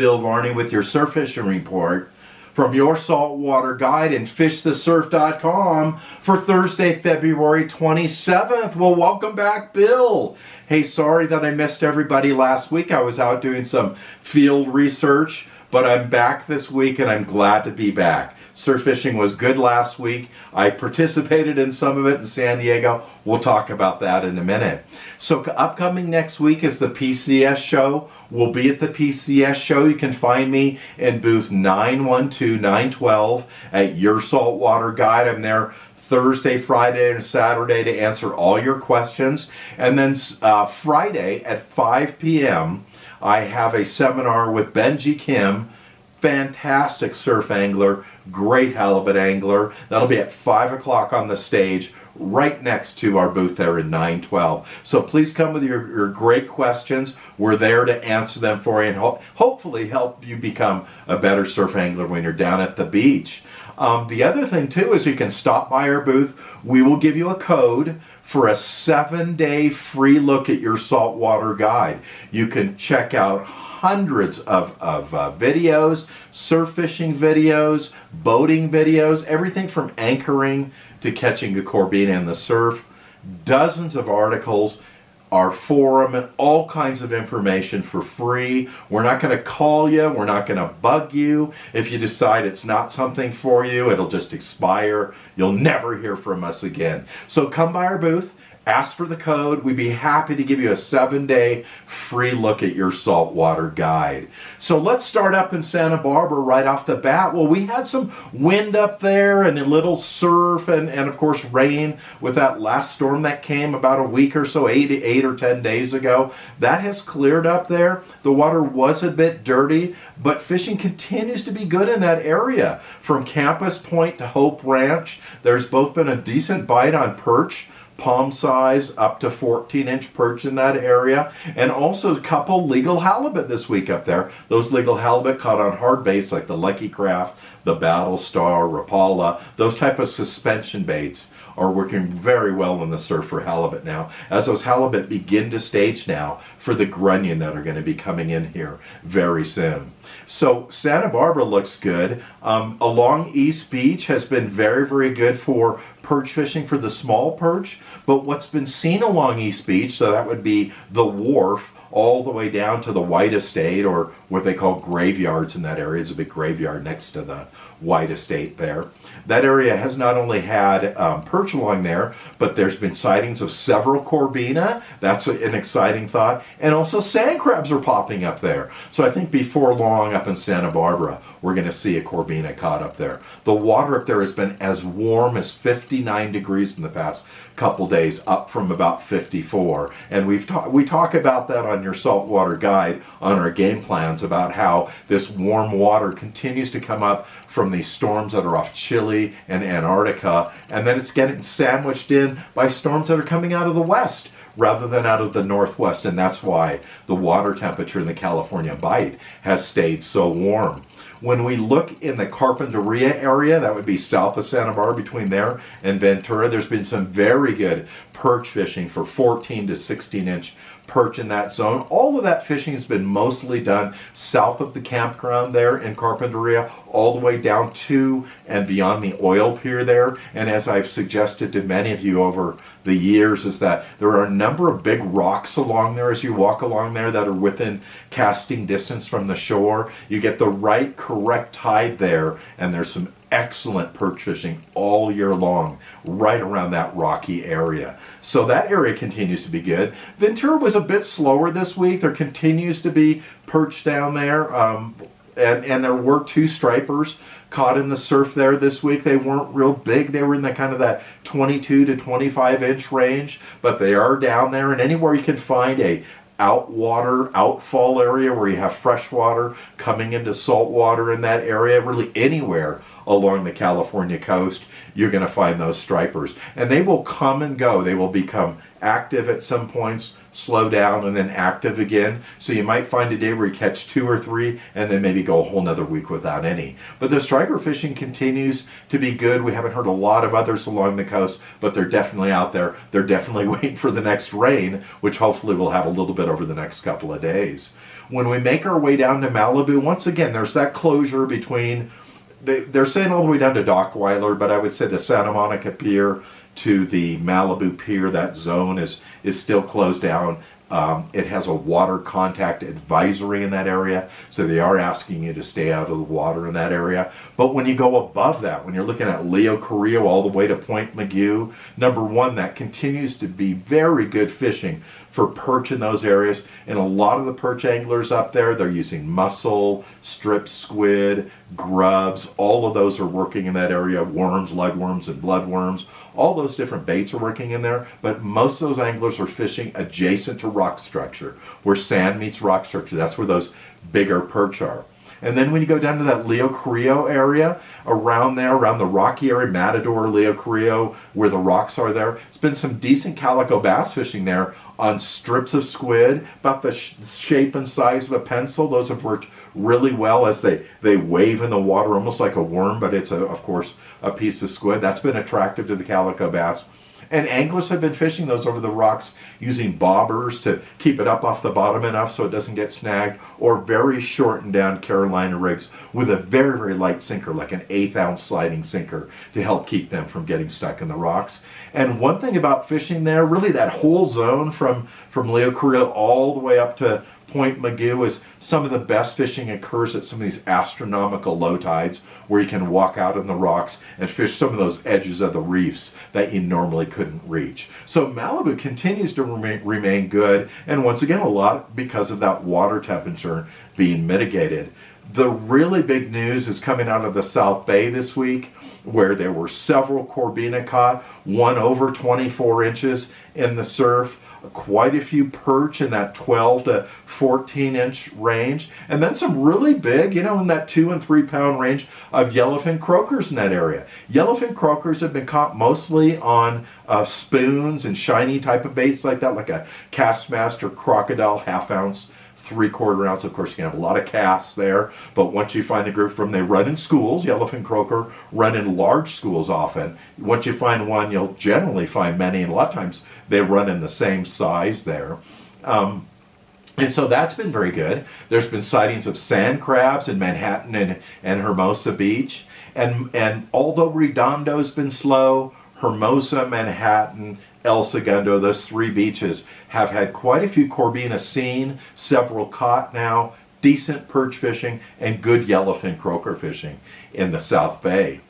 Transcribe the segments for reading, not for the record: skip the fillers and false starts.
Bill Varney with your surf fishing report from your saltwater guide and fishthesurf.com for Thursday, February 27th. Well, welcome back, Bill. Hey, sorry that I missed everybody last week. I was out doing some field research, but I'm back this week and I'm glad to be back. Surf fishing was good last week. I participated in some of it in San Diego. We'll talk about that in a minute. So upcoming next week is the PCS show. We'll be at the PCS show. You can find me in booth 912-912 at Your Saltwater Guide. I'm there Thursday, Friday, and Saturday to answer all your questions. And then Friday at 5 p.m., I have a seminar with Benji Kim, fantastic surf angler, great halibut angler. That'll be at 5 o'clock on the stage right next to our booth there in 912. So please come with your great questions. We're there to answer them for you and hopefully help you become a better surf angler when you're down at the beach. The other thing too is you can stop by our booth. We will give you a code for a 7-day free look at your saltwater guide. You can check out hundreds of videos, surf fishing videos, boating videos, everything from anchoring to catching a corbina in the surf, dozens of articles, our forum, and all kinds of information for free. We're not going to call you, we're not going to bug you. If you decide it's not something for you, it'll just expire. You'll never hear from us again. So come by our booth, ask for the code. We'd be happy to give you a 7-day free look at your saltwater guide. So let's start up in Santa Barbara right off the bat. Well, we had some wind up there and a little surf and of course rain with that last storm that came about a week or so, 8 or 10 days ago. That has cleared up there. The water was a bit dirty, but fishing continues to be good in that area. From Campus Point to Hope Ranch, there's both been a decent bite on perch, palm size up to 14-inch perch in that area, and also a couple legal halibut this week up there. Those legal halibut caught on hard baits like the Lucky Craft, the Battlestar, Rapala, those type of suspension baits are working very well in the surf for halibut now, as those halibut begin to stage now for the Grunion that are going to be coming in here very soon. So Santa Barbara looks good. Along East Beach has been very, very good for perch fishing for the small perch, but what's been seen along East Beach, so that would be the wharf all the way down to the White Estate, or what they call graveyards in that area. It's a big graveyard next to the White Estate there. That area has not only had perch along there, but there's been sightings of several corbina. That's an exciting thought. And also sand crabs are popping up there. So I think before long up in Santa Barbara, we're going to see a corbina caught up there. The water up there has been as warm as 59 degrees in the past couple days, up from about 54. And we talk about that on your saltwater guide on our game plans, about how this warm water continues to come up from these storms that are off Chile and Antarctica, and then it's getting sandwiched in by storms that are coming out of the west rather than out of the northwest, and that's why the water temperature in the California Bight has stayed so warm. When we look in the Carpinteria area, that would be south of Santa Barbara, between there and Ventura, there's been some very good perch fishing for 14 to 16-inch perch in that zone. All of that fishing has been mostly done south of the campground there in Carpinteria, all the way down to and beyond the oil pier there. And as I've suggested to many of you over the years, is that there are a number of big rocks along there as you walk along there that are within casting distance from the shore. You get the right correct tide there, and there's some excellent perch fishing all year long right around that rocky area. So that area continues to be good. Ventura was a bit slower this week. There continues to be perch down there, and there were 2 stripers caught in the surf there this week. They weren't real big. They were in the kind of that 22 to 25-inch range, but they are down there. And anywhere you can find a outfall area where you have fresh water coming into salt water in that area, really anywhere along the California coast, you're going to find those stripers. And they will come and go. They will become active at some points, slow down, and then active again. So you might find a day where you catch 2 or 3 and then maybe go a whole nother week without any. But the striper fishing continues to be good. We haven't heard a lot of others along the coast, but they're definitely out there. They're definitely waiting for the next rain, which hopefully we'll have a little bit over the next couple of days. When we make our way down to Malibu, once again, there's that closure between, they're saying all the way down to Dockweiler, but I would say the Santa Monica Pier to the Malibu Pier, that zone is still closed down. It has a water contact advisory in that area, so they are asking you to stay out of the water in that area. But when you go above that, when you're looking at Leo Carrillo all the way to Point Mugu, number one, that continues to be very good fishing for perch in those areas. And a lot of the perch anglers up there, they're using mussel, strip squid, grubs. All of those are working in that area. Worms, leadworms, and bloodworms. All those different baits are working in there, but most of those anglers are fishing adjacent to rock structure, where sand meets rock structure. That's where those bigger perch are. And then when you go down to that Leo Carrillo area, around there, around the rocky area, Matador, Leo Carrillo, where the rocks are there, it's been some decent calico bass fishing there on strips of squid, about the shape and size of a pencil. Those have worked really well as they wave in the water almost like a worm, but it's, of course, a piece of squid. That's been attractive to the calico bass. And anglers have been fishing those over the rocks using bobbers to keep it up off the bottom enough so it doesn't get snagged, or very shortened down Carolina rigs with a very, very light sinker, like an 1/8 ounce sliding sinker, to help keep them from getting stuck in the rocks. And one thing about fishing there, really that whole zone from Leo Carrillo all the way up to Point Mugu, is some of the best fishing occurs at some of these astronomical low tides, where you can walk out in the rocks and fish some of those edges of the reefs that you normally couldn't reach. So Malibu continues to remain good, and once again, a lot because of that water temperature being mitigated. The really big news is coming out of the South Bay this week, where there were several corbina caught, one over 24 inches in the surf, quite a few perch in that 12 to 14 inch range, and then some really big, in that 2 and 3 pound range of yellowfin croakers in that area. Yellowfin croakers have been caught mostly on spoons and shiny type of baits like that, like a Castmaster Crocodile 1/2 ounce, 3/4 ounce. Of course, you can have a lot of casts there, but once you find the group from, they run in schools. Yellowfin croaker run in large schools often. Once you find one, you'll generally find many, and a lot of times they run in the same size there. And so that's been very good. There's been sightings of sand crabs in Manhattan and Hermosa Beach. And although Redondo's been slow, Hermosa, Manhattan, El Segundo, those 3 beaches have had quite a few corbina seen, several caught now, decent perch fishing, and good yellowfin croaker fishing in the South Bay.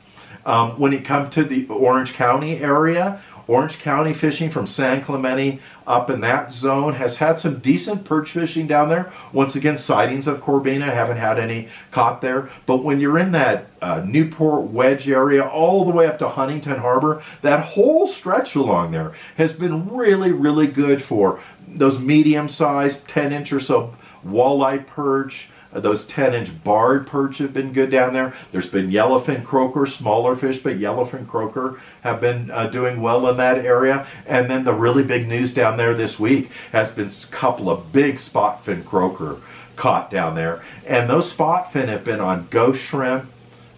When it comes to the Orange County area, Orange County fishing from San Clemente up in that zone has had some decent perch fishing down there. Once again, sightings of corbina, haven't had any caught there. But when you're in that Newport Wedge area all the way up to Huntington Harbor, that whole stretch along there has been really, really good for those medium-sized 10-inch or so walleye perch. Those 10-inch barred perch have been good down there. There's been yellowfin croaker, smaller fish, but yellowfin croaker have been doing well in that area. And then the really big news down there this week has been a couple of big spotfin croaker caught down there. And those spotfin have been on ghost shrimp,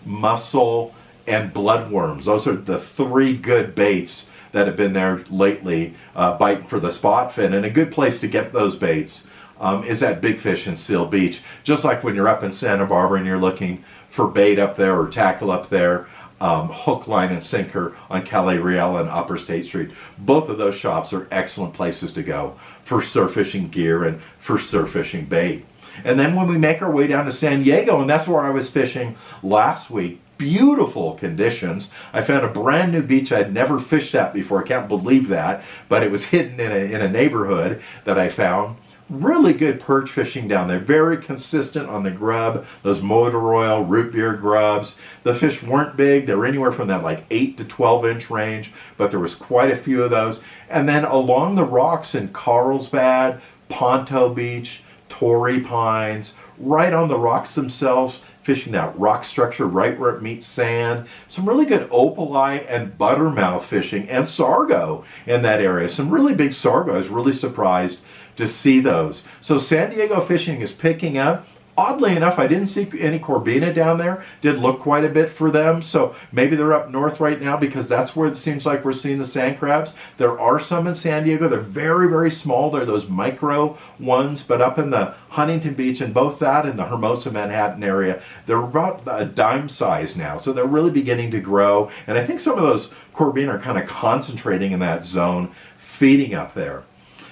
mussel, and bloodworms. Those are the 3 good baits that have been there lately, biting for the spotfin. And a good place to get those baits is that Big Fish in Seal Beach. Just like when you're up in Santa Barbara and you're looking for bait up there or tackle up there, hook, line, and sinker on Cali Real and Upper State Street. Both of those shops are excellent places to go for surf fishing gear and for surf fishing bait. And then when we make our way down to San Diego, and that's where I was fishing last week, beautiful conditions. I found a brand new beach I'd never fished at before. I can't believe that, but it was hidden in a neighborhood that I found. Really good perch fishing down there, very consistent on the grub, those motor oil, root beer grubs. The fish weren't big, they were anywhere from that like 8 to 12 inch range, but there was quite a few of those. And then along the rocks in Carlsbad, Ponto Beach, Torrey Pines, right on the rocks themselves, fishing that rock structure right where it meets sand. Some really good opaleye and buttermouth fishing, and sargo in that area. Some really big sargo. I was really surprised to see those. So San Diego fishing is picking up. Oddly enough, I didn't see any corbina down there. Did look quite a bit for them. So maybe they're up north right now because that's where it seems like we're seeing the sand crabs. There are some in San Diego. They're very, very small. They're those micro ones. But up in the Huntington Beach and both that and the Hermosa Manhattan area, they're about a dime size now. So they're really beginning to grow. And I think some of those corbina are kind of concentrating in that zone, feeding up there.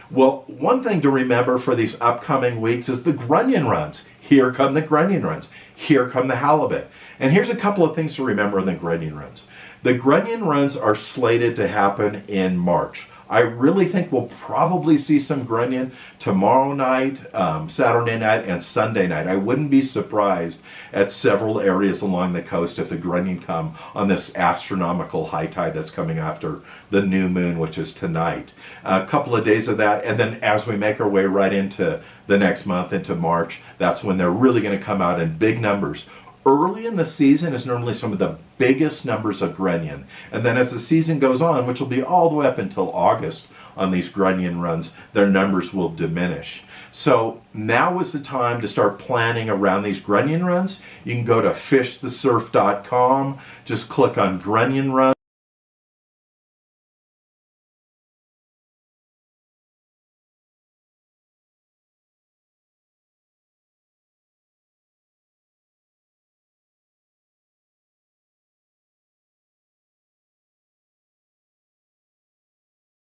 Well, one thing to remember for these upcoming weeks is the Grunion runs. Here come the Grunion runs. Here come the halibut. And here's a couple of things to remember in the Grunion runs. The Grunion runs are slated to happen in March. I really think we'll probably see some Grunion tomorrow night, Saturday night, and Sunday night. I wouldn't be surprised at several areas along the coast if the Grunion come on this astronomical high tide that's coming after the new moon, which is tonight. A couple of days of that, and then as we make our way right into the next month, into March, that's when they're really going to come out in big numbers. Early in the season is normally some of the biggest numbers of Grunion. And then as the season goes on, which will be all the way up until August on these Grunion runs, their numbers will diminish. So now is the time to start planning around these Grunion runs. You can go to fishthesurf.com, just click on Grunion runs.